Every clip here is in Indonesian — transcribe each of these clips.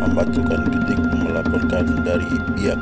Ahmad Tukan Ketik melaporkan dari Biak.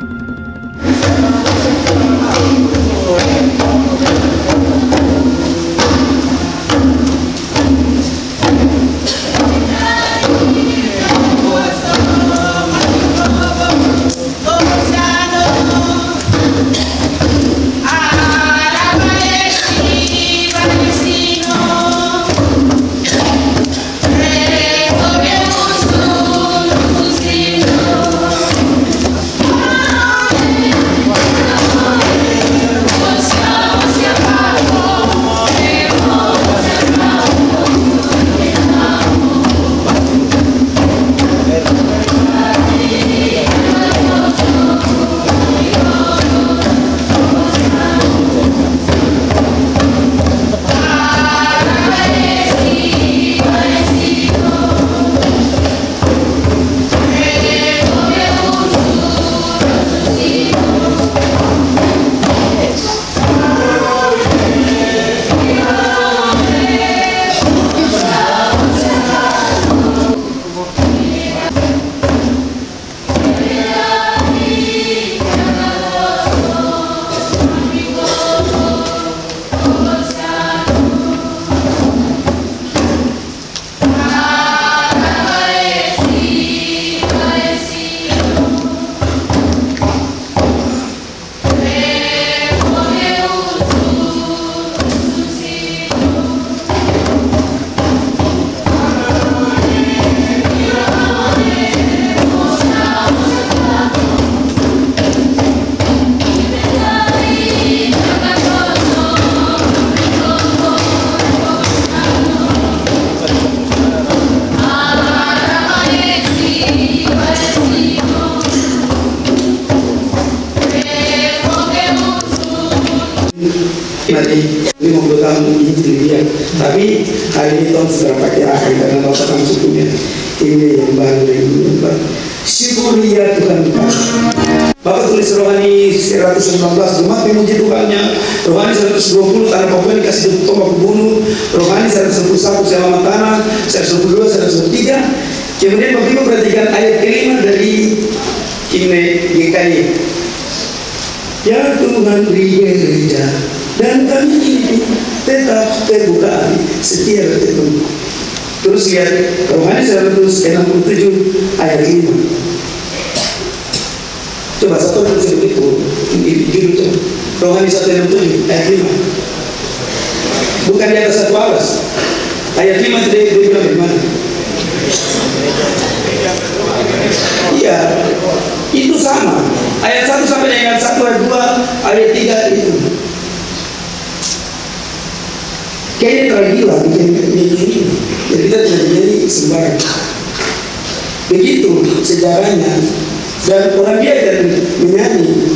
Nanti 50 tahun Injil dia, tapi hari ini tahun sudah pakai akhir karena bapak kamu sukunya ini yang baru yang baru. Syukur ya Tuhan. Bapak tulis Rohani 119 Jumat memuji Tuhannya, Rohani 120 tanah Papua dikasih tombak bunuh, Rohani 111 selamat tanah, 122, 113. Kemudian Bapak Ibu perhatikan ayat kelima dari Kine GKI. Ya Tuhan beri gereja dan kami ini tetap terbuka setiap ketemu. Terus lihat Rohani 167 ayat 5. Coba satu dan sedikit judul coba. Rohani 167 ayat 5. Bukan di atas satu alas. Ayat 5 dia bilang di mana? Iya, itu sama. Ayat 1 sampai dengan 1 ayat 2 ayat 3 itu. Kayaknya tergila bikin ini. Jadi kita tidak jadi sembarang. Begitu sejarahnya. Dan orang dia dan menyanyi.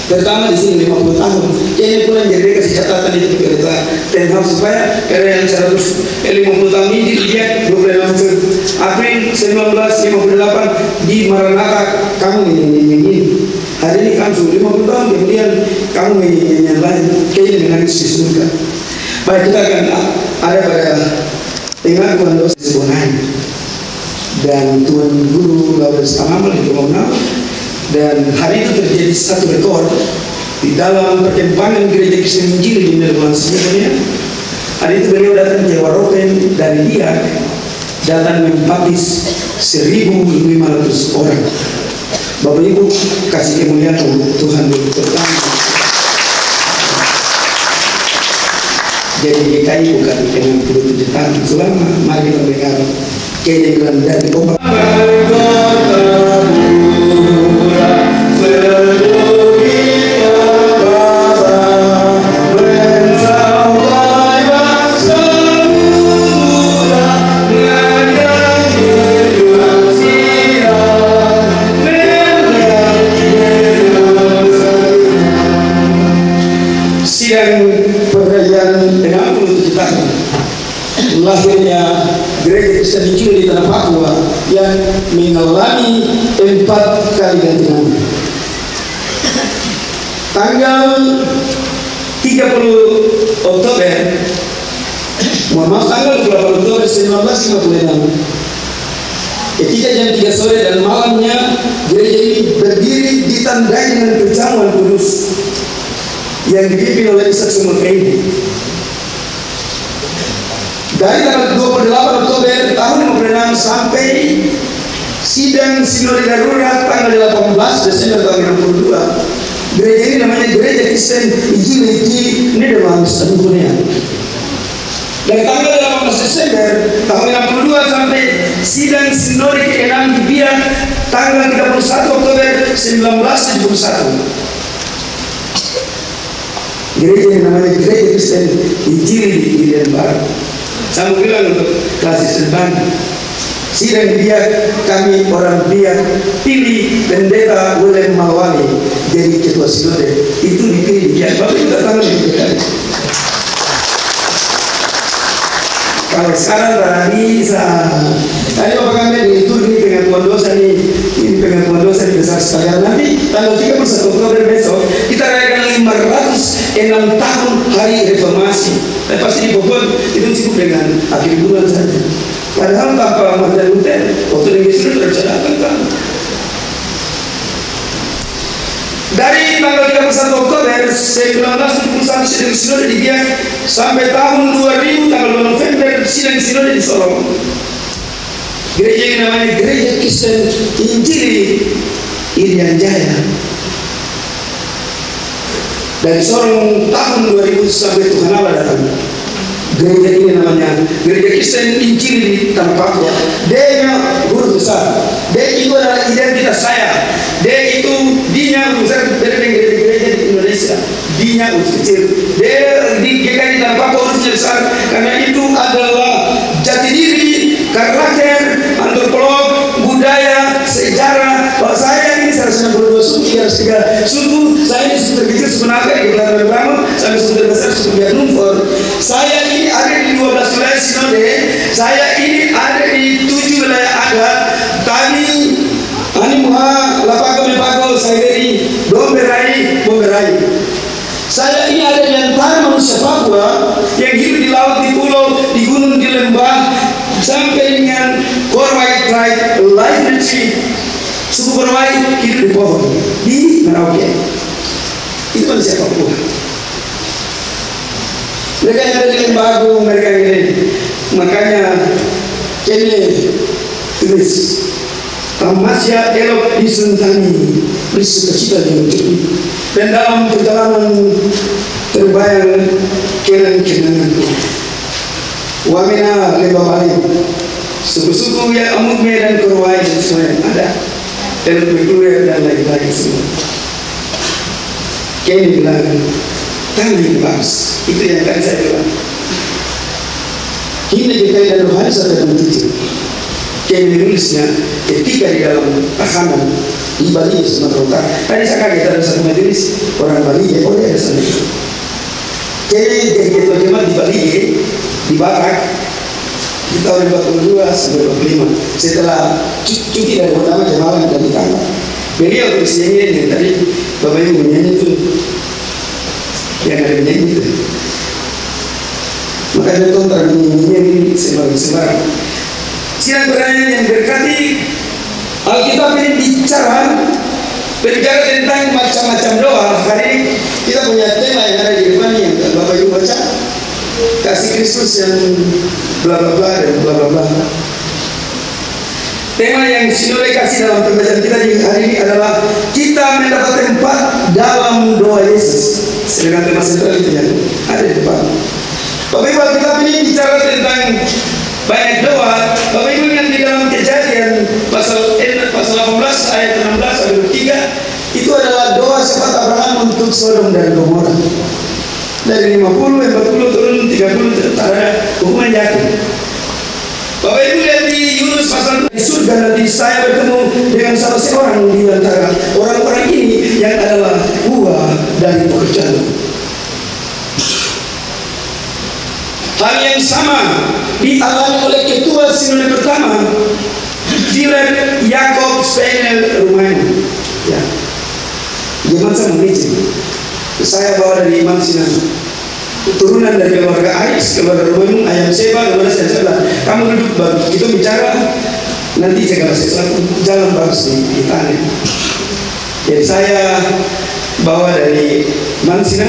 Pertama di sini 50 tahun. Kayaknya pula jadi kasih catatan itu kita tenang supaya karena yang 150 tahun ini dia 26 April 1958 di Maranatha kamu nyanyi. Hari ini kamu sudah 50 tahun kemudian kamu nyanyi yang lain. Kayaknya menangis di surga. Baik, kita akan ada pada pengakuan dosa sebenarnya dan Tuan Guru Lawrence Tamamal itu mengenal, dan hari itu terjadi satu rekor di dalam perkembangan gereja Kristen Injil di Netherlands sebenarnya. Hari itu beliau datang ke Waropen dari dia datang membaptis 1.500 orang. Bapak Ibu kasih kemuliaan Tuhan pertama. Jadi GKI bukan dengan 27 tahun selama mari kita dengar kedengaran dari obat. Lahirnya gereja Kristen Injil di tanah Papua yang mengalami 4 kali ganti nama. Tanggal 30 Oktober, tanggal 28 Oktober 1956 Ketika jam 3 sore dan malamnya, gereja ini berdiri ditandai dengan perjamuan kudus yang dipimpin oleh Ishak Sumur Kendi. Dari tanggal 28 Oktober tahun 56 sampai sidang sinode darurat tanggal 18 Desember tahun 62, gereja ini namanya Gereja Kristen Injil di Nederlands dan Dunia. Dari tanggal 18 Desember tahun 62 sampai sidang sinode ke-6 di Biak tanggal 31 Oktober 1971. Gereja yang namanya Gereja Kristen Injil di Denmark. Saya mau bilang untuk kelas Serban, sidang di Biak, kami orang Biak pilih pendeta William Malwani jadi ketua sinode. Itu dipilih di Biak. Bapak juga tahu di Biak. Kalau sekarang tak bisa. Tadi Bapak kami itu ini pengakuan dosa ini pengakuan dosa di besar sekali. Nanti tanggal 31 Oktober besok kita rayakan 506 tahun hari reformasi. Tapi pasti di Bogor itu cukup dengan akhir bulan saja. Padahal tanpa Martin Luther waktu di Inggris itu terjadi kan. Dari tanggal 31 Oktober 1971 sidang sinode di Biak sampai tahun 2000 tanggal 2 November sidang sinode di Sorong. Gereja yang namanya Gereja Kristen Injil Irian Jaya. Dari Sorong tahun 2000 sampai Tuhan Allah datang. Gereja ini namanya Gereja Kristen Injil di Tanah Papua. D-nya huruf besar. D itu adalah identitas saya. D itu D-nya huruf besar beda dengan gereja di Indonesia. D-nya huruf kecil. D di GKI di Tanah Papua hurufnya besar karena itu adalah jati diri, karakter, antropolog, budaya, sejarah. Kalau saya ini 162 suku, 303 suku. Saya ini suku terkecil, suku Naga, di Kelatan Brahma, sampai suku terbesar, suku Biak Numfor. Saya ini ada di 12 wilayah sinode. Saya ini ada di 7 wilayah adat. Kami Animuha, Lapago, Mepago, Saideri, Bomberai. Saya ini ada di antara manusia Papua yang hidup di laut, di pulau, di gunung, di lembah, sampai dengan Korwai Tribe, Life Retreat. Suku Korwai hidup di pohon, di Merauke. Itu manusia Papua. Mereka yang ada di lembah agung, mereka yang ini. Makanya kini tulis Tamasya elok disentani bersukacita dengan hidup. Dan dalam perjalanan terbayang kenang-kenangan Wamena lembah balik suku-suku ya Amukme dan Korwai dan semua yang ada dan Bekuler dan lain-lain semua. Kini bilang kami bangsa itu yang akan saya bilang. Kini dikai dan rohani saya akan tutup. Kini menulisnya ketika di dalam tahanan di Bali Sumatera Utara. Tadi saya kaget ada satu majelis orang Bali ya, ada sana. Jadi ketua jemaat di Bali di Batak di tahun 42 sampai 45 setelah cuti dari pertama jemaah dan ditambah. Beliau terus nyanyi yang tadi Bapak Ibu menyanyi itu yang ada menyanyi itu. Makanya tonton menyanyi sembarang. Siang berani yang berkati Alkitab ini berbicara tentang macam-macam doa. Hari ini kita punya tema yang ada di depan yang Bapak Ibu baca, kasih Kristus yang bla bla bla dan bla bla bla. Tema yang sinode kasih dalam pembacaan kita di hari ini adalah kita mendapat tempat dalam doa Yesus. Sedangkan tema sentral itu yang ada di depan. Bapak Ibu, Alkitab ini bicara tentang banyak doa. Bapak Ibu yang di dalam Kejadian pasal 18 ayat 16 sampai 3 itu adalah doa syafaat Abraham untuk Sodom dan Gomora. Dari 50, 40 turun 30 ada hukuman jatuh. Bapak Ibu lihat di Yunus pasal di surga nanti saya bertemu dengan salah seorang di antara orang-orang ini yang adalah buah dari pekerjaan. Hal yang sama dialami oleh ketua sinode pertama Philip Jakob Spengel Rumania. Ya, jemaat sama meeting. Saya bawa dari Imam Sinan, turunan dari keluarga Ais, keluarga Rumania, ayam Seba, keluarga saya bilang, kamu duduk bagus. Itu bicara nanti segala sesuatu jangan bagus ditanya. Jadi saya bawa dari Mansina,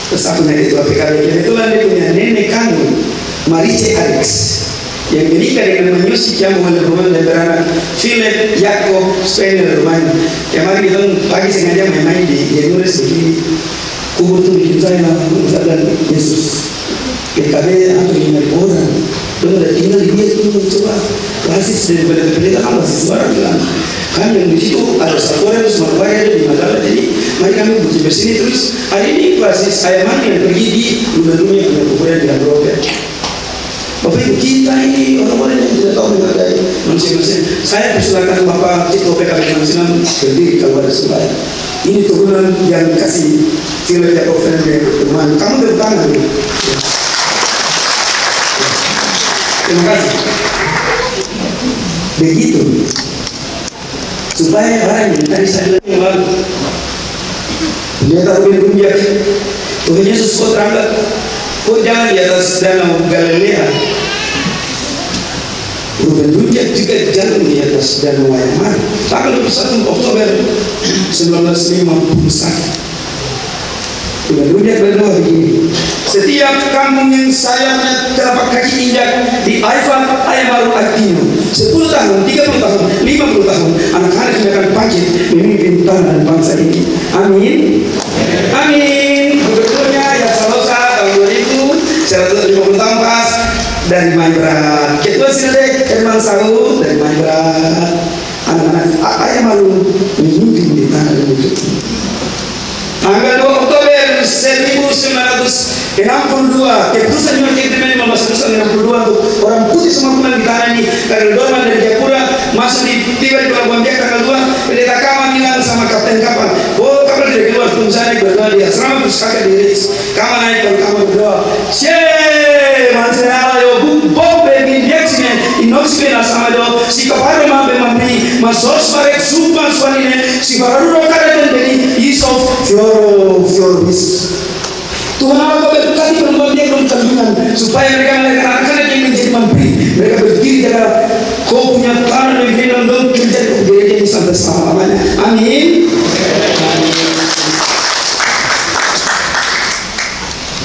terus aku naik ketua PKB. Kebetulan dia punya nenek kandung Marice Alex yang menikah dengan Menyusik yang mengenal rumah dan beranak Philip Yakob Spaniel rumahnya. Kemarin kita pagi sengaja main-main di Yenuris begini. Kubur itu bikin saya dan Yesus. PKB atau 5 orang. Dia udah tinggal di dia itu coba klasis daripada pendeta kan masih sembarang bilang. Kan yang di situ ada satu orang semua bayar di Mandala, jadi mari kami butuh bersini terus. Hari ini klasis saya mandi yang pergi di rumah-rumah yang punya kuburan di Android. Bapak Ibu kita ini orang-orang yang tidak tahu menghargai manusia-manusia. Saya persilakan Bapak Ketua PKB Mansina berdiri kalau ada sembahyang. Ini turunan yang kasih Philip Yakob Fernandez teman. Kamu bertangan. Terima kasih. Begitu supaya barang yang tadi saya bilang yang lalu dia tahu dia Tuhan Yesus kau terangkat, kau jangan di atas danau Galilea. Ruben Rujak juga jangan di atas danau Wayamar. Tanggal 21 Oktober 1951 Ruben Rujak berdoa begini, setiap kampung yang saya punya telapak kaki injak di Aifat Ayamaru Artino 10 tahun, 30 tahun, 50 tahun anak-anak yang akan bangkit memimpin tanah dan bangsa ini. Amin. Amin. Berikutnya ya Salosa tahun 2000 150 tahun pas dari Maibrat. Ketua Sinode Herman Saud dari Maibrat. Anak-anak Ayamaru memimpin di tanah dan bangsa ini. Tanggal 2 Oktober 1962 keputusan Universitas 1962 untuk orang putih semua pulang di tanah ini. Karena Dorman dari Japura masuk tiba di Pelabuhan Biak tanggal 2. Pendeta Kama bilang sama kapten kapal, oh kapal tidak keluar, tunggu sana berdoa di asrama terus kakak di Riz. Kama naik kalau Kama berdoa, Sheee Mansenala yo bombe bindeksine inoxime sama do si kapal mambe mampi masos barek supan suanine si baru kare dari isof Fiorbis. Tuhan Allah berkati perempuan dia belum kandungan supaya mereka melahirkan anak-anak yang menjadi menteri. Mereka berdiri jaga kau punya tanah dan kena untuk kerja gereja ini sampai selama-lamanya. Amin.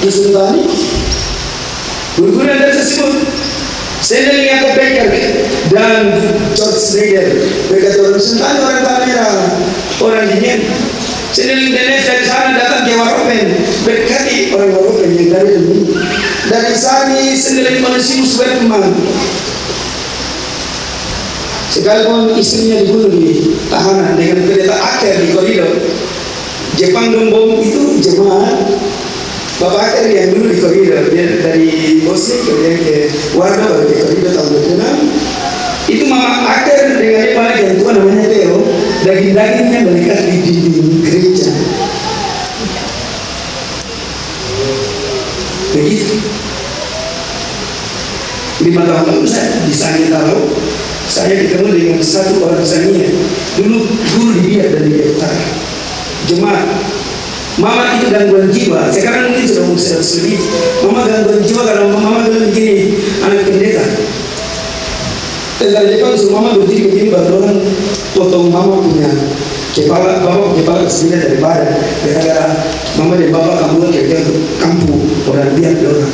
Yesus tadi berguna dari tersebut. Saya lihat Becker dan George Snyder. Mereka representan orang tanah merah, orang dingin. Sedeling Denes dari sana datang ke Waropen, berkati orang Waropen yang dari ini. Dari sana sedeling Onesimus berteman. Sekalipun istrinya dibunuh di tahanan dengan pendeta akhir di koridor. Jepang Dombom itu jemaat Bapak akhir yang dulu di koridor, dia dari Bosnia kemudian ke Warga baru ke koridor tahun 26. Itu mama akhir dengan ipar yang tua namanya Theo, daging-dagingnya melekat di dinding gereja. Begitu. 5 tahun lalu saya di Sangitaro, saya ketemu dengan satu orang Sania. Dulu guru dia dari Utara. Jemaat. Mama itu gangguan jiwa. Sekarang mungkin sudah umur 100 lebih. Mama gangguan jiwa karena mama bilang begini, anak pendeta. Tentara Jepang suruh mama berdiri begini, baru orang potong mama punya kepala, bapak kepala kesini dari badan. Gara-gara mama dan bapak kamu kerja untuk kampung orang biar orang.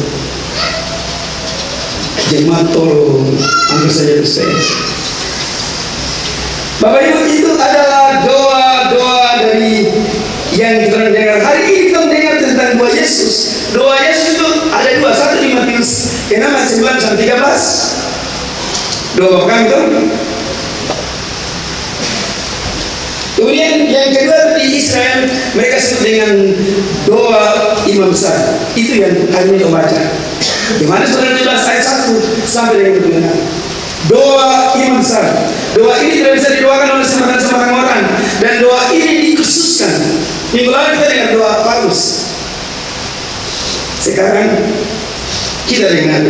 Jemaat tolong angkat saja saya. Bapak Ibu, itu adalah doa-doa dari yang kita dengar hari ini. Kita mendengar tentang doa Yesus. Doa Yesus itu ada dua, satu di Matius 6:9-13. Doa Bapak itu. Kemudian yang kedua di Israel mereka sebut dengan doa imam besar. Itu yang kami baca. Yohanes 17:1 sampai dengan 2. Doa imam besar. Doa ini tidak bisa didoakan oleh sembarang orang, dan doa ini dikhususkan. Minggu lalu kita dengan doa Paulus. Sekarang kita dengan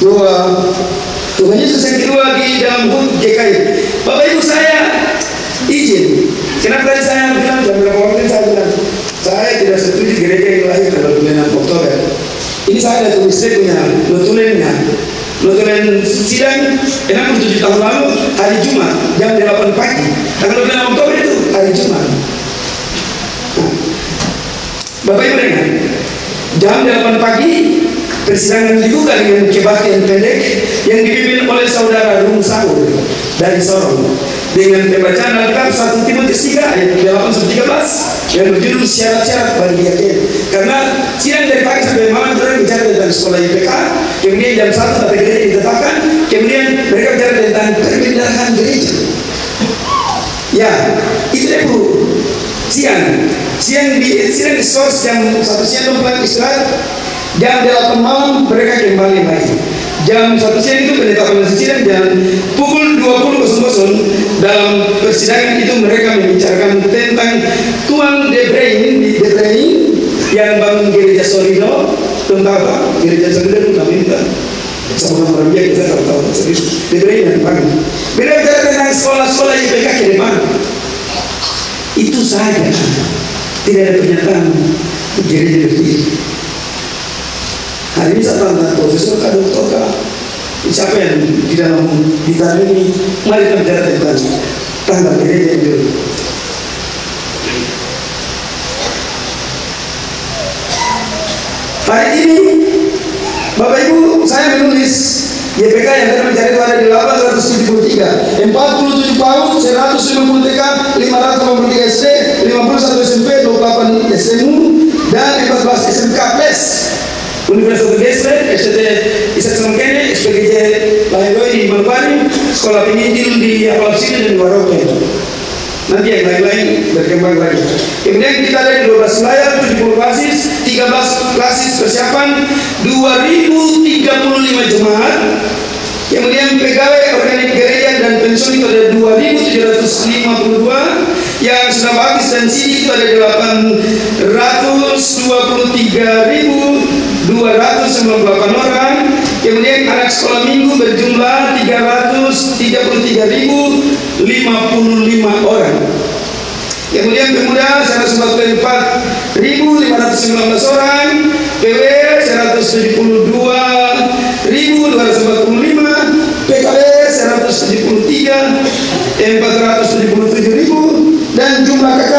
doa Tuhan Yesus yang kedua di dalam HUT GKI. Bapak Ibu, saya izin. Kenapa tadi saya bilang jam berapa waktu saya bilang saya tidak setuju gereja yang lahir pada bulan Oktober. Ini saya ada tulis punya notulennya Notulen sidang 67 tahun lalu hari Jumat jam 8 pagi. Tanggal 26 Oktober itu hari Jumat. Bapak Ibu dengar, jam 8 pagi persidangan dibuka dengan kebaktian pendek yang dipimpin oleh saudara Rum Saur dari Sorong dengan pembacaan Alkitab 1 Timotius 3 ayat 8-13 yang berjudul syarat-syarat bagi yakin. Karena sidang dari pagi sampai malam mereka bicara tentang sekolah IPK, kemudian jam 1 sampai gereja ditetapkan, kemudian mereka bicara tentang perpindahan gereja. Ya, itu deh Bu. Siang di source jam 1 siang pulang istirahat, jam 8 malam mereka kembali lagi. Jam 1 siang itu penetapan sidang dan pukul 20.00 dalam persidangan itu mereka membicarakan tentang Tuan Debrain yang bangun gereja Sorino, tentang gereja Sorino itu minta sama orang biasa kita tahu serius Debrain yang bangun. Mereka bicara tentang sekolah-sekolah IPK ke depan. Itu saja, tidak ada pernyataan gereja berdiri. Hari ini saya tanya Profesor K. Dr. K. Siapa yang di dalam bicara ini? Mari kita bicara tentang tanggal gereja itu. Hari ini Bapak Ibu saya menulis YPK yang akan mencari itu ada di 873, 47 PAUD, 150 TK, 583 SD, 51 SMP, 28 SMU, dan 14 SMK plus Universitas Gesler, STT Isak Semangkene, SPGJ Lahiroi di Malpani, Sekolah Peninjil di Apalapsini dan di Waroke. Nanti yang lain-lain berkembang lagi. Kemudian kita ada di 12 wilayah, 70 klasis, 13 klasis persiapan, 2035 jemaat. Kemudian pegawai organik gereja dan pensiun itu ada 2.752, yang sudah baptis dan sini itu ada 823.298 orang. Kemudian anak sekolah minggu berjumlah 333.055 orang. Kemudian pemuda 144.519 orang, PW 172.245, PKB 173.477.000, dan jumlah KK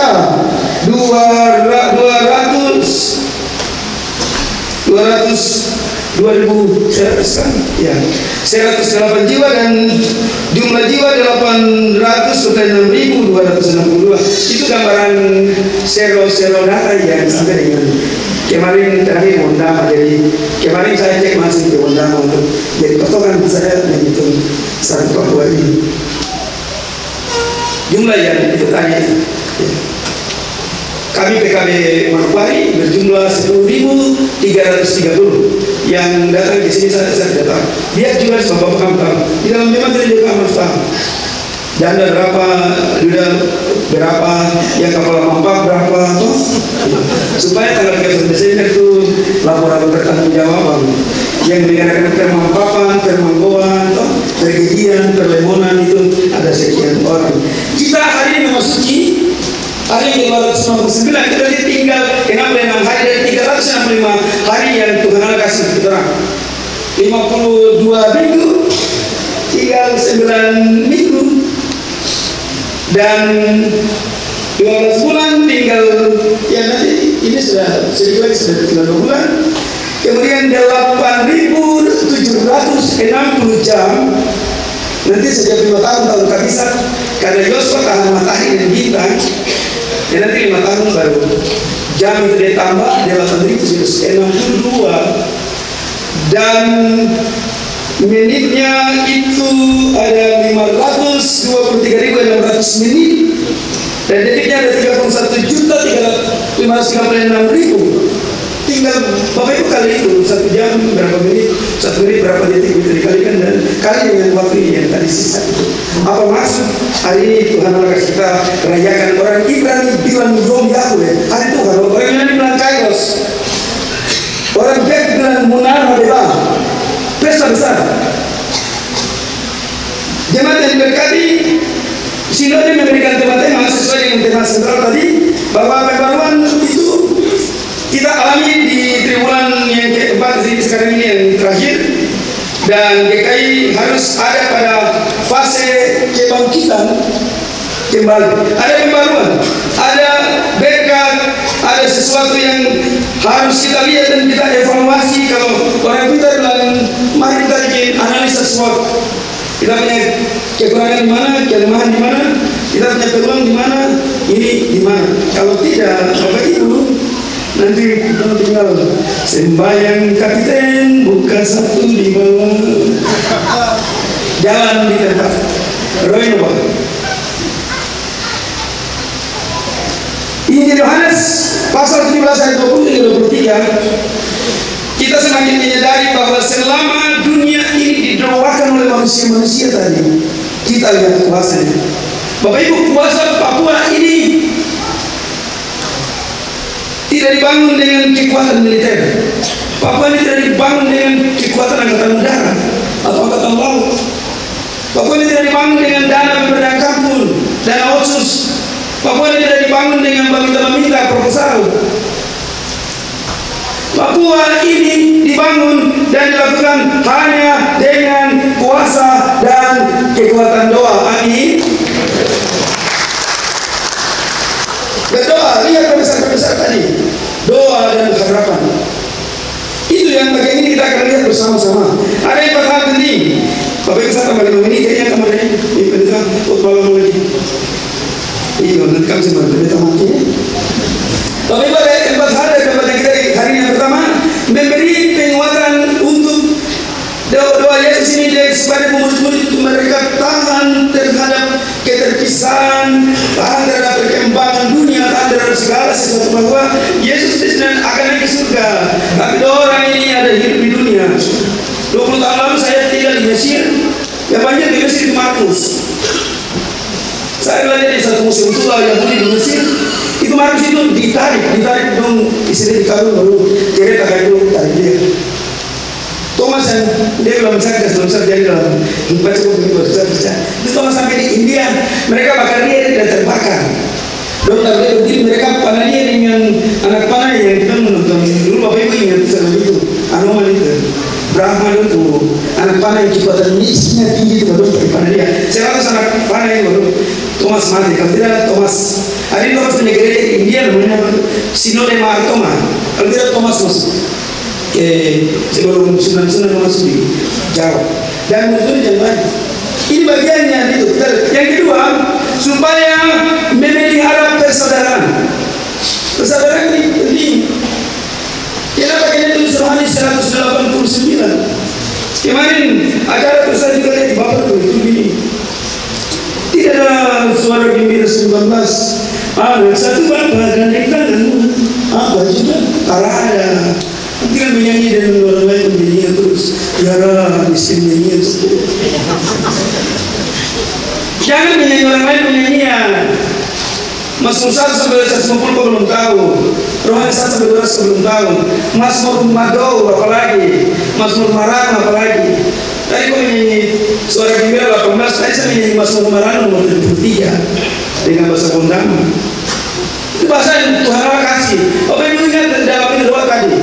108 jiwa dan jumlah jiwa 806.262. Itu gambaran sero data yang sampai dengan kemarin terakhir Wondama. Jadi kemarin saya cek masih ke Wondama untuk jadi potongan saya menghitung satu Papua ini. Jumlah yang ditanya kami PKB Manokwari berjumlah 10.330 yang datang di sini. Saya datang. Lihat juga sebab kamu tahu di dalam memang tidak juga harus tahu. Janda berapa, duda berapa, yang kapal mampak berapa, toh? Supaya tanggal 13 Desember itu laporan bertanggung-jawaban yang dikatakan permampapan, permanggoan, toh, pergigian, perlemonan itu ada sekian orang. Kita hari ini memasuki hari 599, kita tinggal 66 hari dari 365 hari yang Tuhan Allah kasih kita. 52 minggu, tinggal 9 minggu, dan 12 bulan tinggal, ya nanti ini sudah sedikit lagi sudah tinggal 2 bulan. Kemudian 8.760 jam. Nanti sejak 5 tahun kabisat karena Yosua tahan matahari dan bintang. Ya nanti 5 tahun baru jam itu ditambah 8.762 dan menitnya itu ada 523.600 menit dan detiknya ada 31.536.000. Tinggal Bapak Ibu kali itu 1 jam berapa menit, 1 menit berapa detik bisa dikalikan dan kali dengan waktu yang tadi sisa itu. Apa maksud hari ini Tuhan Allah kita rayakan? Orang Ibrani bilang Yom Yahweh, hari Tuhan. Orang Yunani bilang Kairos, orang Grek bilang Munar Hadebah, pesta besar. Jemaat yang diberkati, sinode memberikan tema-tema sesuai dengan tema sentral tadi, bahwa pembaruan itu kita alami di triwulan yang keempat sekarang ini yang terakhir. Dan GKI harus ada pada fase kebangkitan kembali. Ada pembaruan, ada berkat, ada sesuatu yang harus kita lihat dan kita evaluasi. Kalau orang kita bilang, mari kita bikin analisa SWOT. Kita punya kekurangan di mana, kelemahan di mana, kita punya peluang di mana, ini di mana. Kalau tidak, Bapak Ibu, nanti kita tinggal sembahyang kapiten buka satu di bawah, jalan di tempat. Roy Nova. Injil Yohanes pasal 17 ayat 20 23, kita semakin menyadari bahwa selama dunia ini didoakan oleh manusia-manusia tadi, kita lihat kuasanya. Bapak Ibu, kuasa Papua ini tidak dibangun dengan kekuatan militer. Papua ini tidak dibangun dengan kekuatan angkatan udara atau angkatan laut. Papua ini tidak dibangun dengan dana pemberdayaan kampung, dana otsus. Papua ini tidak dibangun dengan meminta proposal. Papua ini dibangun dan dilakukan hanya dengan kuasa dan kekuatan doa. Amin. Berdoa, lihat perbesar-perbesar tadi. Doa dan harapan. Itu yang bagian ini kita akan lihat bersama-sama. Ada yang hal penting. Bapak Ibu saya tambah 5 menit kayaknya kamarnya. Ini pendekat, bawa lagi. Iya, nanti kami semua berbeda mati. Bapak Ibu ada 4 hal yang kita hari ini. Yang pertama, memberi penguatan untuk doa Yesus ini supaya murid-murid mereka tahan terhadap keterpisahan, tahan terhadap perkembangan dunia, tahan terhadap segala sesuatu, bahwa Yesus akan naik ke surga. Tapi orang ini ada hidup di dunia. 20 tahun lalu saya tinggal di Mesir. Yang banyak di Mesir itu Markus. Saya belajar di satu museum tua yang di Mesir. Itu Markus itu ditarik dong, istri di karung baru cerita kayak itu tarik dia. Thomas yang dia belum bisa jadi dalam baca buku baca. Itu Thomas sampai di India, mereka bakar dia tidak terbakar. Dong tapi berdiri mereka panah dia dengan anak panah yang kita menonton dulu. Bapak Ibu ingat sama itu, Anoman itu, Brahma itu, anak panah yang kekuatan misnya tinggi itu baru pakai panah dia. Saya rasa anak panah itu baru Thomas mati. Kalau tidak Thomas, hari ini Thomas punya gereja di India namanya Sinode Martoma. Kalau tidak Thomas masuk. Sebelum sunan-sunan masuk di Jawa dan itu yang lain. Ini bagiannya itu. Yang kedua, supaya memelihara persaudaraan. Persaudaraan ini penting. Kenapa kena tulis rohani 189? Kemarin acara besar juga di Bapak itu begini. Tidak ada suara gembira 19. Ada satu Bapak dan ikan apa juga arah ada. Tinggal menyanyi dan orang lain menyanyi terus. Yara miskin menyanyi terus. Jangan menyanyi orang lain menyanyian. Mazmur 1 sampai 150 kau belum tahu. Rohani 1 sampai 12 kau belum tahu. Mazmur Mado apalagi. Mazmur Marano apalagi. Tadi kau menyanyi suara gembira 18. Tadi saya menyanyi Mazmur Marano nomor 73 dengan bahasa Kondama. Itu bahasa yang Tuhan Allah kasih. Apa yang ingat dalam doa tadi?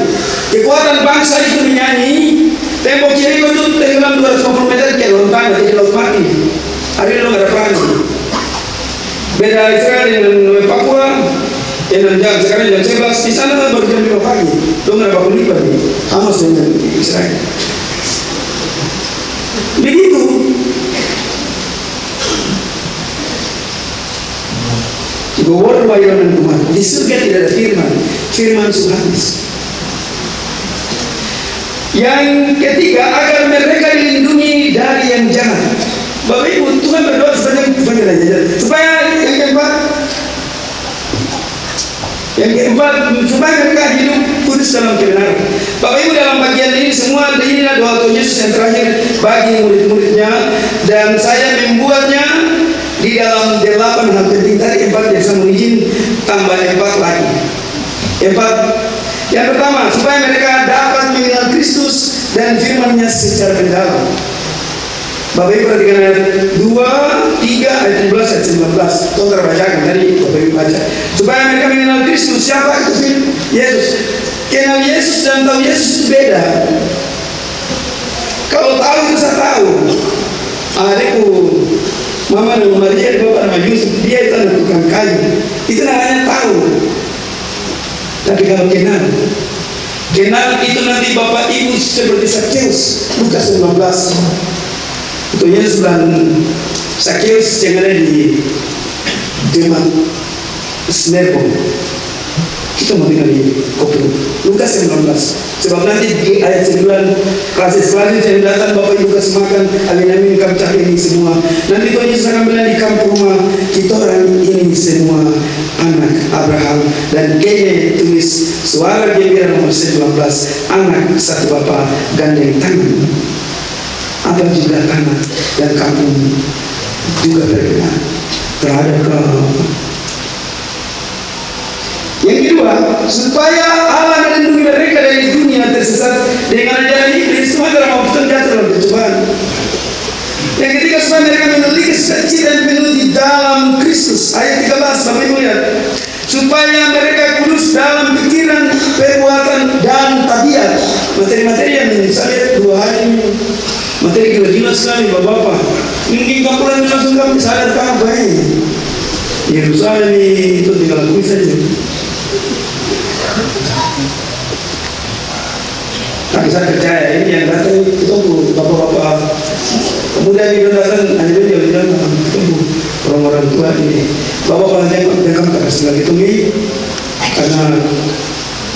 Kekuatan bangsa itu menyanyi. Tembok Jericho itu tenggelam 250 meter ke dalam tanah, jadi laut mati. Hari ini lo gak ada perang. Beda Israel dengan Papua, dengan jam sekarang jam 11. Di sana baru jam 5 pagi. Lo gak ada bakul lipat nih. Hamas dengan Israel. Begitu. Gowor bayaran Tuhan. Di surga tidak ada firman. Firman sudah habis. Yang ketiga, agar mereka dilindungi dari yang jahat. Bapak Ibu, Tuhan berdoa sebanyak supaya yang keempat, supaya mereka hidup kudus dalam kebenaran. Bapak Ibu, dalam bagian ini semua inilah doa Tuhan Yesus yang terakhir bagi murid-muridnya, dan saya membuatnya di dalam 8 hal penting tadi. 4 yang saya mau izin tambah 4 lagi. 4. Yang pertama, supaya mereka dapat mengenal Kristus dan firman-Nya secara mendalam. Bapak Ibu perhatikan ayat 2, 3, ayat 17, ayat 19. Kau terbacakan tadi, Bapak Ibu baca. Supaya mereka mengenal Kristus. Siapa itu? Yesus. Kenal Yesus dan tahu Yesus itu beda. Kalau tahu itu saya tahu. Adikku, mama nama Maria, bapak nama Yusuf, dia itu anak tukang kayu. Itu namanya tahu. Tapi kalau kenal itu nanti bapak ibu seperti Sakeus. Lukas 15. Itu Yesus bilang Sakeus yang ada di Demak Snerbo. Kita mau tinggal di Koplo. Lukas 19. Sebab nanti di ayat 9 klasis saya datang bapak ibu kasih makan amin kami cari ini semua. Nanti Tuhan Yesus akan bilang di kampung rumah kita orang ini semua anak Abraham. Dan kayaknya tulis suara gembira nomor 19, anak satu bapak gandeng tangan. Apa juga anak dan kampung juga berkenan terhadap kau. Yang kedua, supaya Allah melindungi mereka dari dunia tersesat dengan ajaran iblis, semua dalam waktu jatuh dalam percobaan. Yang ketiga, supaya mereka memiliki sukacita dan penuh di dalam Kristus. Ayat 13, Bapak Ibu lihat. Supaya mereka kudus dalam pikiran, perbuatan, dan tabiat. Materi-materi yang saya lihat 2 hari ini. Materi gila-gila sekali, Bapak-Bapak. Mungkin kamu langsung kami sadar apa ini. Yerusalem itu tinggal lakuin saja. Tapi saya percaya ini yang datang itu bapak-bapak. Kemudian itu datang, ada dia bilang tunggu orang-orang tua ini. Bapak-bapak yang keras lagi tunggu karena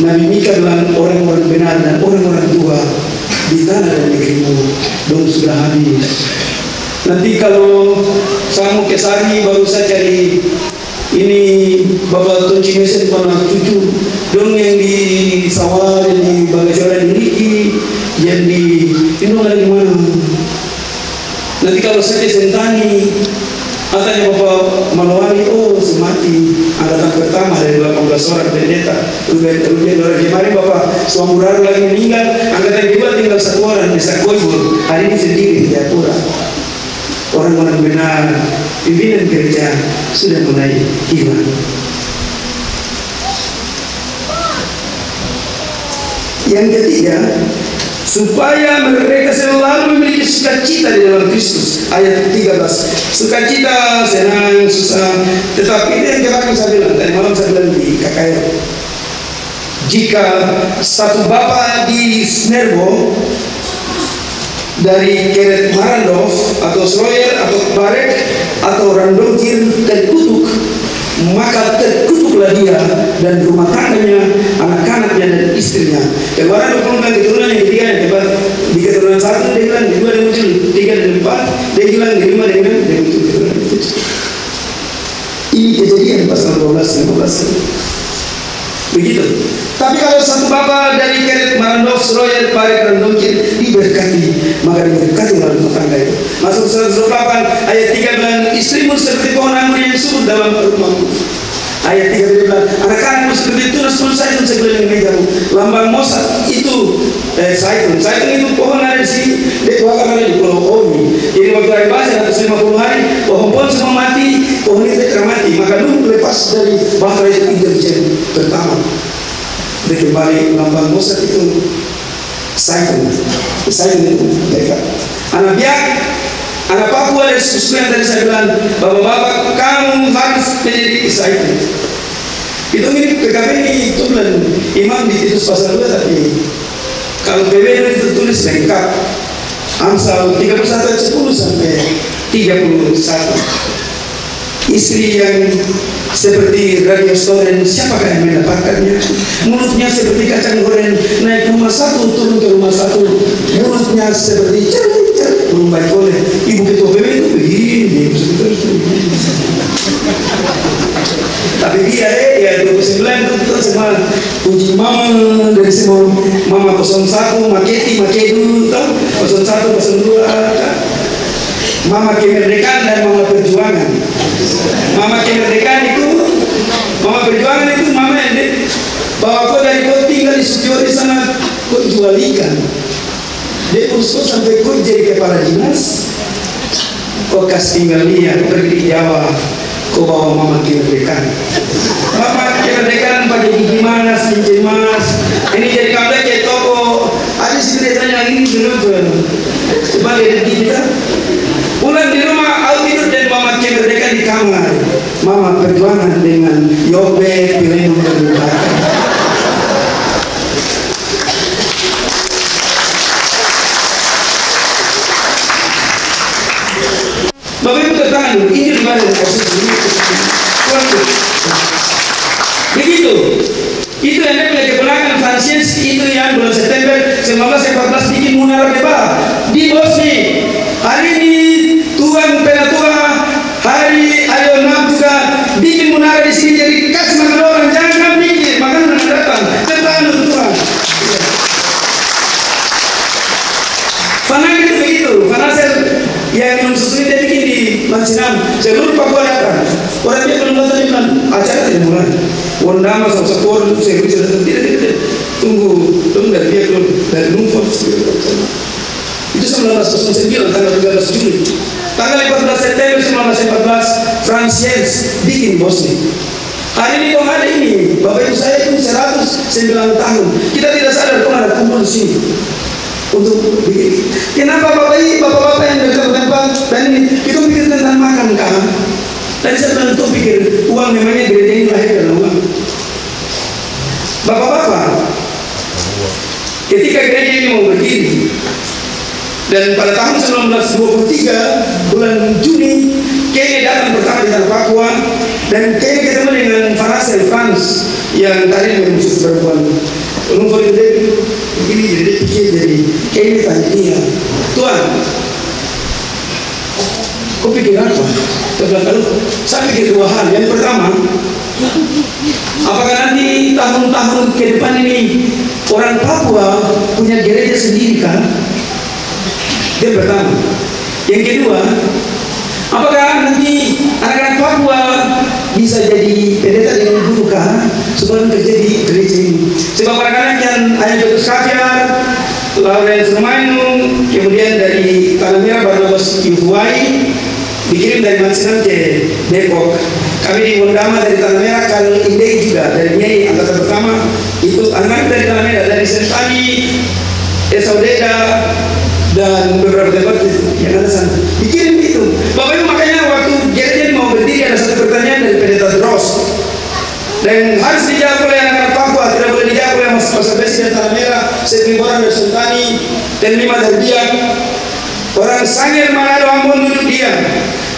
Nabi Mika bilang orang-orang benar dan orang-orang tua di tanah dan negerimu belum sudah habis. Nanti kalau saya mau ke Sari baru saya cari ini Bapak Tunci Mesen anak cucu dong yang di sawah yang di Bagajoran Niki yang di ini lagi mana. Nanti kalau saya ke Sentani katanya Bapak Malawani semati angkatan pertama dari 18 orang pendeta Ruben orang kemarin Bapak Suamuraru lagi meninggal angkatan kedua tinggal 1 orang Desa Koibur hari ini sendiri di Jayapura. Orang-orang benar pimpinan gereja sudah mulai hilang. Yang ketiga, supaya mereka selalu memiliki sukacita di dalam Kristus. Ayat 13. Sukacita, senang, susah. Tetapi itu yang kemarin saya bilang, tadi malam saya bilang di KKR. Jika satu bapak di Snerbo dari Keret Marandov atau Sroyer atau Barek atau Randongkir terkutuk, maka terkutuklah dia dan rumah tangganya, anak-anaknya dan istrinya. Kemarin 20 keturunan yang ketiga yang hebat. Di keturunan 1 dia bilang, di 2 dia muncul, 3 dan 4 dia bilang, di 5 dia bilang, dia muncul keturunan itu. Ini kejadian pasal 12-15. Begitu. Tapi kalau satu bapak dari Keret Marandov, Sroyer, Barek, Randongkir diberkati, maka diberkati oleh rumah tangga itu. Masuk surat 28 ayat 3 bilang, istrimu seperti pohon anggur yang subur dalam rumahmu. Ayat 3 bilang, anak-anakmu seperti tunas pun zaitun sekeliling mejamu. Lambang Mosat itu zaitun. Zaitun itu pohon ada di sini. Dia tuakan ada di Pulau Omi. Jadi waktu hari bahasa 150 hari, pohon semua mati, pohon itu teramati. Maka dulu lepas dari bahasa itu intelijen pertama. Dia kembali lambang Mosat itu zaitun. Zaitun itu mereka. Anak biak, anak Papua ada susu yang tadi saya bilang, bapak-bapak kamu harus menjadi zaitun. Itu mirip PKB ini tulen imam di Titus pasal 2 tapi kalau PBN itu tulis lengkap Amsal 31 ayat 10 sampai 31. Istri yang seperti radio storen, siapakah yang mendapatkannya? Mulutnya seperti kacang goreng, naik rumah satu turun ke rumah satu. Mulutnya seperti cerit belum baik oleh ibu ketua PBN itu begini. Tapi dia ya 29 itu semua puji mama dari semua mama 01 maketi dulu tau 01 02 mama kemerdekaan dan mama perjuangan. Mama kemerdekaan itu mama perjuangan itu mama yang bawa kau dari kau tinggal di Sukiori sana kau jual ikan dia urus kau sampai kau jadi kepala dinas kau kasih tinggal dia kau pergi di Jawa kau bawa mama kemerdekaan. Mama kemerdekaan pakai gigi manas, cincin mas. Ini jadi kabel kayak toko. Ada sih dia tanya lagi dulu tuh. Coba lihat kita. Pulang di rumah, aku tidur dan mama kemerdekaan di kamar. Mama perjuangan dengan Yobe, Pileno dan Bukaka. Bapak Ibu tertangan dulu, ini dimana kasus ini? Begitu. Itu yang dia bilang ke belakang Francis, itu yang bulan September 1914 bikin Munara Beba di Bosni. Hari ini Tuhan Penatua, hari Ayonam juga bikin Munara di sini, jadi kasih makan orang, jangan bikin makanan yang datang. Tertahan untuk Tuhan. Fanang itu begitu, Fanang yang minum susu ini dia bikin di Mansinam, seluruh Papua datang. Orang dia belum datang, dia bilang acara tidak mulai. Wondama satu orang itu saya bisa datang, tidak. Tunggu dari dia keluar dari Numfor. Itu 1909 tanggal 13 Juli. Tanggal 14 September 1914 Francis bikin Bosnia. Hari ini kok ada ini, Bapak Ibu saya itu 109 tahun. Kita tidak sadar kok ada kumpul di sini. Untuk bikin. Kenapa bapak-bapak yang bertempat dan ini kita pikir tentang makan kan? Tadi saya bilang itu pikir uang memangnya gereja ini lahir dari uang. Bapak-bapak, ketika gereja ini mau berdiri dan pada tahun 1923 bulan Juni, Kenny datang pertama di tanah Papua dan Kenny ketemu dengan Farasel Franz yang tadi memusuh perempuan. Numfor itu begini jadi pikir jadi Kenny tanya dia, Tuhan, kau pikir apa? Saya pikir dua hal. Yang pertama, apakah nanti tahun-tahun ke depan ini orang Papua punya gereja sendiri kan? Yang pertama. Yang kedua, apakah nanti anak-anak Papua bisa jadi pendeta dengan guru kah? Sebelum terjadi gereja ini. Sebab anak-anak yang Ayah Jotus Kaviar, Lawrence Romainung, kemudian dari Tanah Merah Barnabas Yuhuai, dikirim dari Mansinam ke Depok. Kami di Wondama dari Tanah Merah, kalau Indei juga dari Nyai angkatan pertama, itu anak dari Tanah Merah, dari Sentani, Esaudeda, dan beberapa tempat yang ada sana. Dikirim itu. Bapak Ibu makanya waktu gereja mau berdiri ada satu pertanyaan dari pendeta Dross. Dan harus dijawab oleh anak-anak Papua, tidak boleh dijawab oleh masa besi dari Tanah Merah, 7 orang dari Sentani, dan 5 dari Biak. Orang Sangir, Manado, Ambon duduk diam.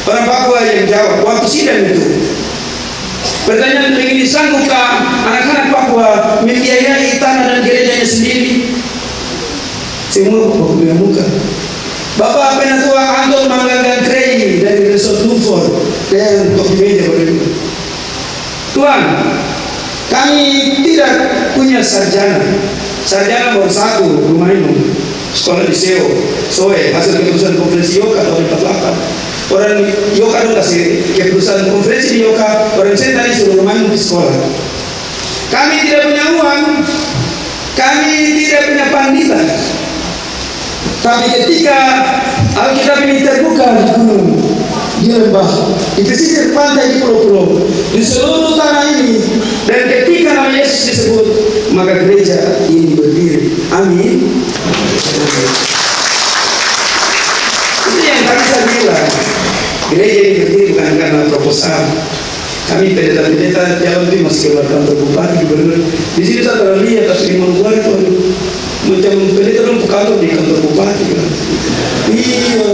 Orang Papua yang jawab waktu sidang itu. Pertanyaan begini, sanggupkah anak-anak Papua membiayai tanah dan gerejanya sendiri? Semua Bapak punya muka. Bapak Penatua Anton Manggagang Krei dari Resort Numfor dan kopi meja berdua. Tuhan, kami tidak punya sarjana. Sarjana baru 1 rumah ini. Sekolah di SEO, SOE, hasil keputusan konferensi Yoka tahun 48. Orang Yoka itu kasih keputusan konferensi di Yoka, orang saya tadi suruh main di sekolah. Kami tidak punya uang, kami tidak punya pandita. Tapi ketika Alkitab ini terbuka di gunung, di lembah, di pesisir pantai, di pulau-pulau, di seluruh tanah ini, dan ketika nama Yesus disebut, maka gereja ini berdiri. Amin. Itu yang kami saya bilang, gereja ini berdiri bukan karena proposal. Kami pendeta-pendeta jalan itu masih keluar kantor bupati, gubernur. Di sini saya terlihat atas 5 bulan itu macam pendeta dong kantor di kantor bupati. Iyo,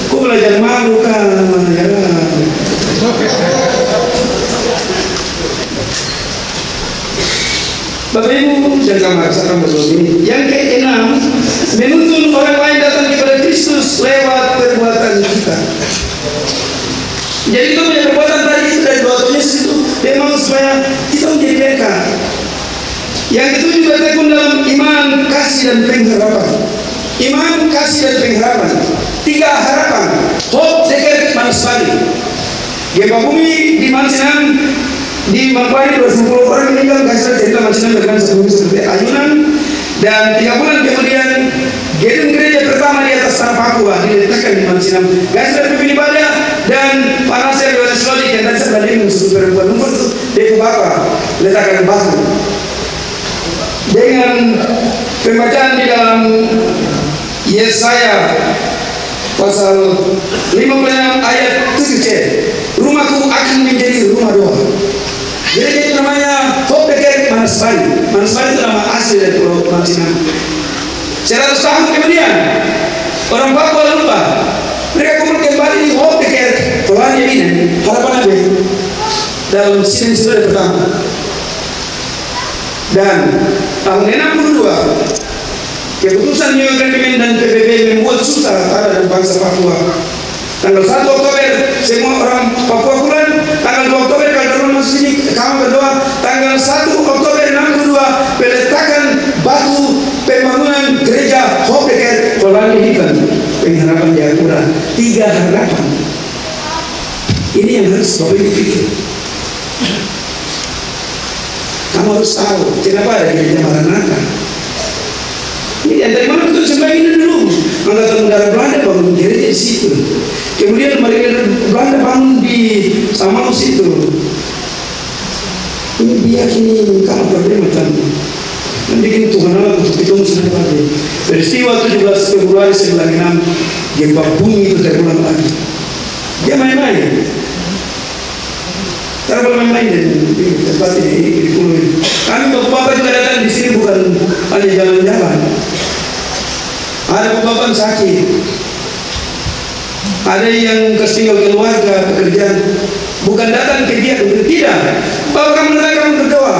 kok belajar malu kan? Ya. Bapak Ibu jangan merasakan betul ini. Yang keenam, menuntun orang lain datang kepada Kristus lewat perbuatan kita. Jadi itu punya perbuatan tadi itu dari doa Yesus itu memang supaya kita menjadi mereka. Yang itu juga tekun dalam iman, kasih dan pengharapan. Iman, kasih dan pengharapan. 3 harapan. Hope, decade, manusia. Gempa bumi di Mansinam, di Mangkwari 20 orang meninggal. Kasih cerita Mansinam dengan seperti ayunan. Dan 3 bulan kemudian gedung gereja pertama di atas tanah Papua diletakkan di Mansinam. Kasih pimpin ibadah dan panasnya Yohanes Lodi yang tadi saya bilang musuh perempuan Numfor itu Deku Bapak letakkan batu dengan pembacaan di dalam Yesaya pasal 56 ayat 7c, rumahku akan menjadi rumah doa. Jadi itu namanya Hopdeker Manasbari. Manasbari itu nama asli dari Pulau Manasina. 100 tahun kemudian orang Papua lupa, mereka kumpul kembali di Hopdeker Pulau ini harapan Nabi dalam Senin pertama. Dan tahun 62 keputusan New York Agreement dan PBB membuat susah tanah dan bangsa Papua. Tanggal 1 Oktober semua orang Papua pulang. Tanggal 2 Oktober kalau masuk sini kamu berdoa. Tanggal 1 Oktober 62 peletakan batu pembangunan gereja Hopdeker Polani Hitam. Pengharapan Jayapura. 3 harapan. Ini yang harus Bapak Ibu pikir. Kamu harus tahu kenapa ada gereja Maranatha. Ini dari mana betul sembah ini dulu? Angkatan Udara Belanda bangun gereja di situ. Kemudian mereka Belanda bangun di Samau situ. Ini biar ini kalau problem macam nanti ini Tuhan Allah untuk kita semua lagi. Peristiwa 17 Februari 96 gempa bumi itu terulang lagi. Dia main-main. Karena kalau main-main di tempat ini di pulau ini. Kami bapak-bapak juga datang di sini bukan hanya jalan-jalan. Ada bapak sakit, ada yang ketinggal keluarga pekerjaan, bukan datang ke dia, tidak. Bapak kamu datang kamu berdoa.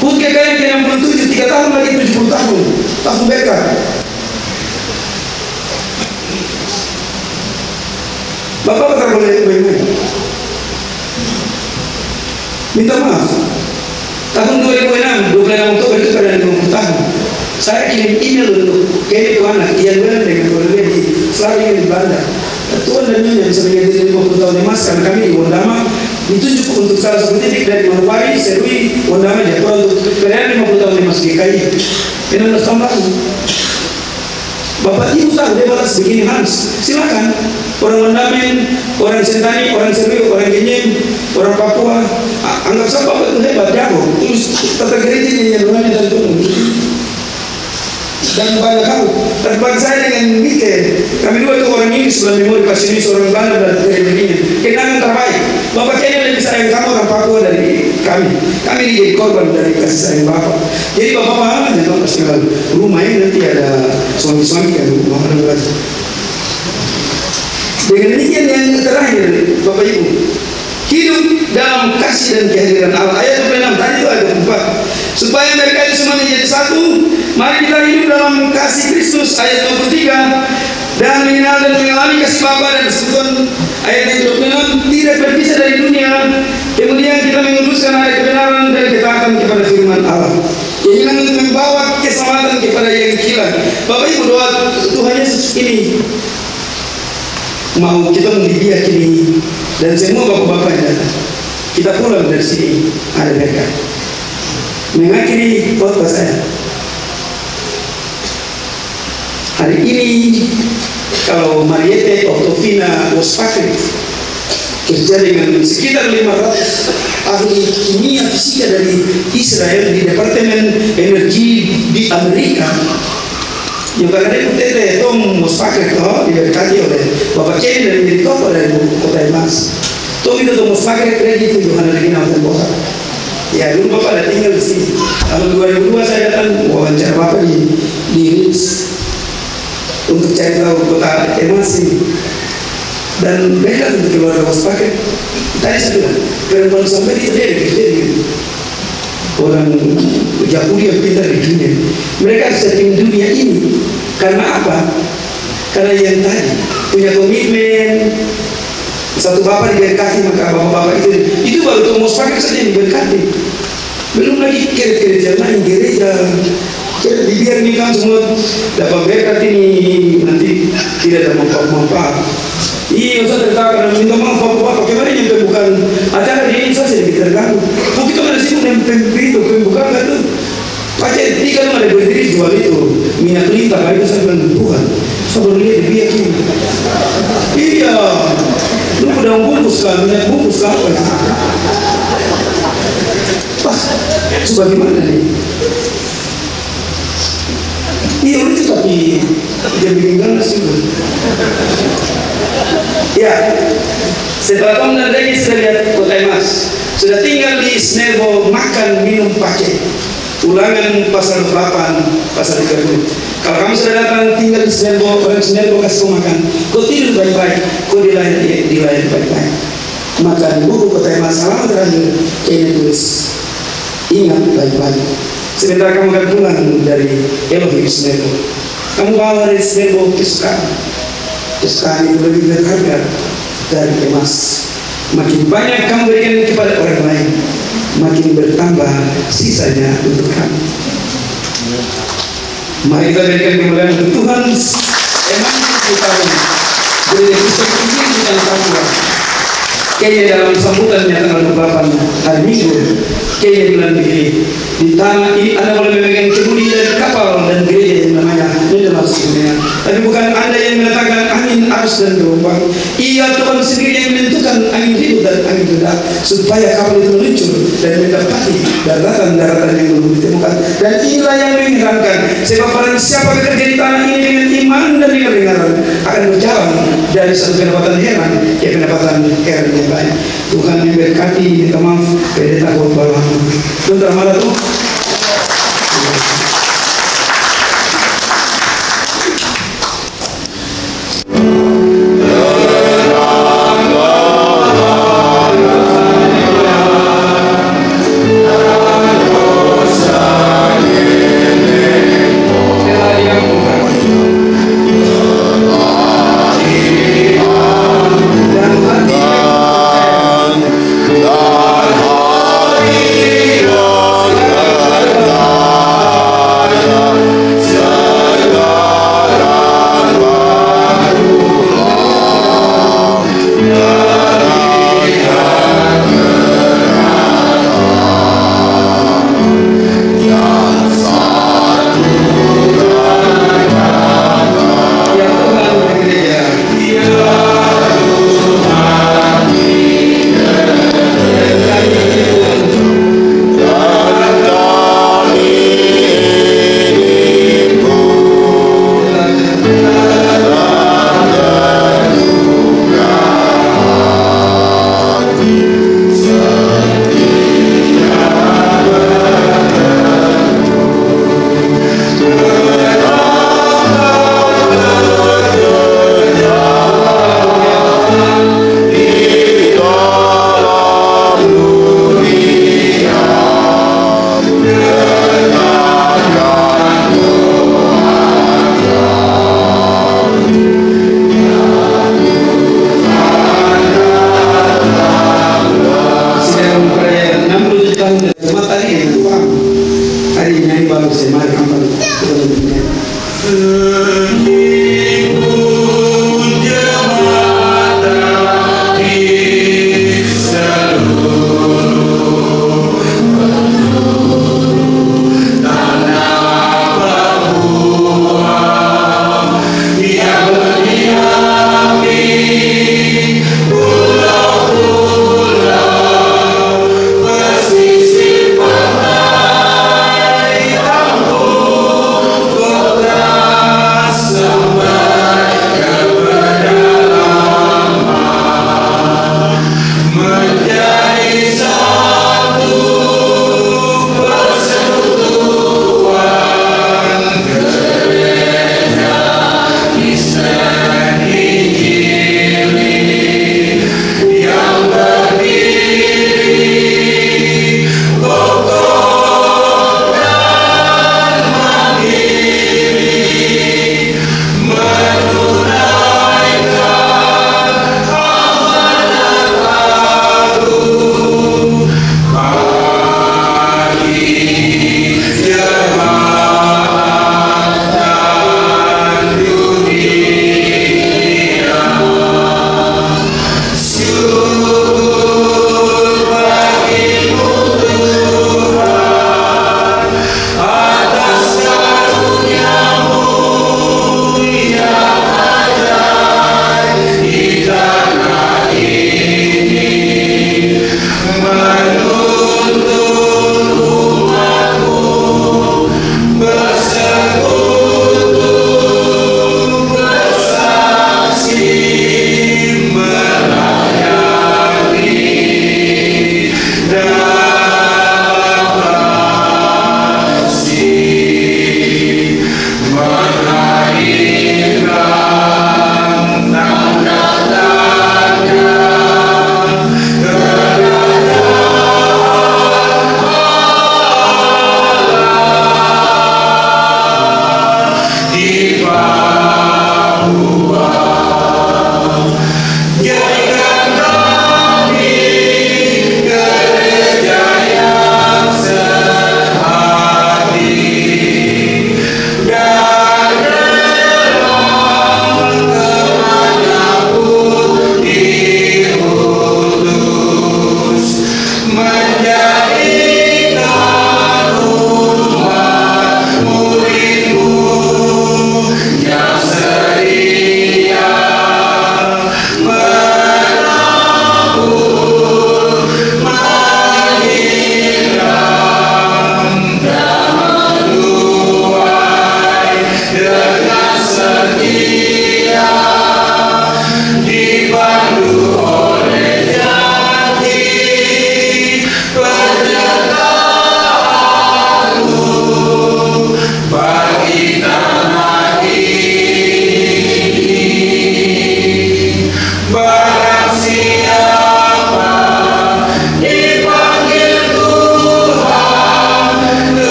Bukti kalian ke 67, 3 tahun lagi 70 tahun, tahun berkah. Bapak tak boleh main-main. Minta maaf. Tahun 2006, 26 Oktober itu pada 20 tahun. Saya kirim email untuk Kenny Tuhan, Ian Welan dengan keluarga di selalu di Belanda. Tuhan dan Nyonya bisa menjadi 50 tahun emas karena kami di Wondama ditunjuk untuk salah satu titik dari Manokwari, Serui, Wondama Jatuh untuk perayaan 50 tahun emas GKI. 16 tahun lalu. Bapak Ibu tahu dia balas begini Hans, silakan. Orang Wondamen, orang Sentani, orang Serui, orang Kenyem, orang Papua, anggap saja Bapak itu hebat, jago. Terus tata gereja yang namanya dan Tuhan. Dan banyak kamu, tempat saya dengan Mike, kami dua itu orang ini sudah memori pasionis orang Belanda dan gereja-gereja kenangan terbaik. Bapak kayaknya lebih sayang kamu orang Papua dari kami. Kami ini jadi korban dari kasih sayang Bapak. Jadi Bapak paham aja kalau pasti rumah ini nanti ada suami-suami yang mau ada. Dengan demikian yang terakhir Bapak Ibu, hidup dalam kasih dan kehadiran Allah. Ayat 26 tadi itu ada 4. Supaya mereka itu semua menjadi satu, mari kita hidup dalam kasih Kristus. Ayat 23, dan mengenal dan mengalami kasih Bapa dan persekutuan. Ayat 26, tidak berpisah dari dunia. Kemudian kita menguduskan hari kebenaran dan ketaatan kepada firman Allah. Keinginan untuk membawa keselamatan kepada yang hilang. Bapak Ibu, doa Tuhan Yesus ini mau kita mendidik ini dan semua bapak-bapak yang datang. Kita pulang dari sini ada berkat. Mengakhiri khotbah saya. Hari ini kalau Mariette Octavina Wospakri kerja dengan sekitar 500 ahli kimia fisika dari Israel di Departemen Energi di Amerika. Yang kadang-kadang kita Tom Wospakri diberkati oleh Bapak Ken dan menjadi tokoh dari Kota Emas. Tom itu Tom Wospakri kredit itu Yohana Regina dan Bosa. Ya dulu Bapak ada tinggal di sini. Tahun 2002 saya datang wawancara Bapak di Ritz untuk cari tahu Kota Emas ini. Dan mereka untuk keluarga Wospakri. Tadi saya bilang, perempuan sampai di orang Yahudi yang pintar di dunia. Mereka bisa di dunia ini karena apa? Karena yang tadi punya komitmen. Satu bapak diberkati, maka bapak-bapak itu baru tuh Wospakri saja yang diberkati. Belum lagi gereja lain, gereja biar ini kan semua dapat berkat ini nanti tidak ada manfaat. Iya, saya tertawa karena minta maaf bapak-bapak. Kemarin yang bukan acara di ini saja yang terganggu. Mungkin itu ada sibuk yang pembukaan kan tuh. Pakai tiga ada berdiri jual itu minyak lintah, itu saya bilang Tuhan. Saya baru lihat di biak ini. Iya, lu udah bungkus kan, minyak bungkus kan apa? Wah, itu bagaimana nih? Iya lucu tapi dia bikin ganas juga. Ya, setelah Tom dan Regi sudah lihat Kota Emas, sudah tinggal di Senerbo, makan, minum, pakai. Ulangan pasal 8, pasal 30. Kalau kamu sudah datang tinggal di Senerbo, orang Senerbo kasih kau makan, kau tidur baik-baik, kau dilayani baik-baik. Makan buku Kota Emas, halaman terakhir, kayaknya tulis, ingat baik-baik. Sebentar kamu akan pulang dari Elohim Senerbo. Kamu bawa dari Senerbo ke Sekarang itu lebih berharga dari emas. Makin banyak kamu berikan kepada orang lain, makin bertambah sisanya untuk kamu. Mari kita berikan kemuliaan untuk Tuhan. Emang itu tahun beri seperti kita tahu. Kayaknya dalam sambutannya tanggal 28 hari Minggu, kayaknya bulan begini di tanah ini Anda boleh memegang kemudi dan kapal dan gereja yang namanya Denmark sebenarnya. Tapi bukan Anda yang menetapkan angin, arus dan gelombang. Iya, Tuhan sendiri yang menentukan angin ribut dan angin reda supaya kapal itu meluncur dan mendapati daratan-daratan yang belum ditemukan. Dan inilah yang mengherankan, sebab barang siapa bekerja di tanah ini dengan iman dan dengan kebenaran akan berjalan dari satu pendapatan heran ke pendapatan heran yang lain. Tuhan memberkati, minta maaf, pendeta khotbah lama. Tuhan malah tuh. Dan hari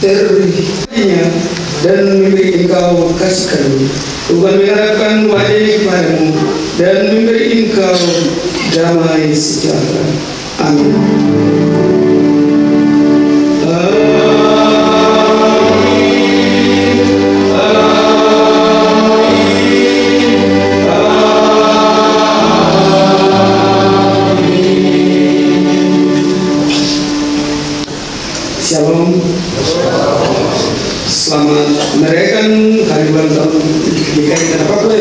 terhina dan memberi engkau kasih karunia. Tuhan mengharapkan wajah ini kepadamu dan memberi engkau damai sejahtera. Amin. Shalom. Selamat merayakan hari ulang tahun DKI Tanah Papua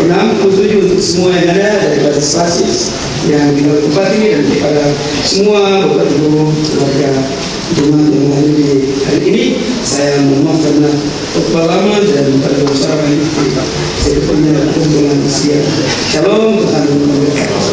67 untuk semua yang ada dari batas basis yang tinggal di tempat ini dan kepada semua bapak ibu keluarga jemaat yang hadir di hari ini. Saya mohon maaf karena lama dan pada beberapa kali saya punya kumpulan usia. Shalom, Tuhan memberkati.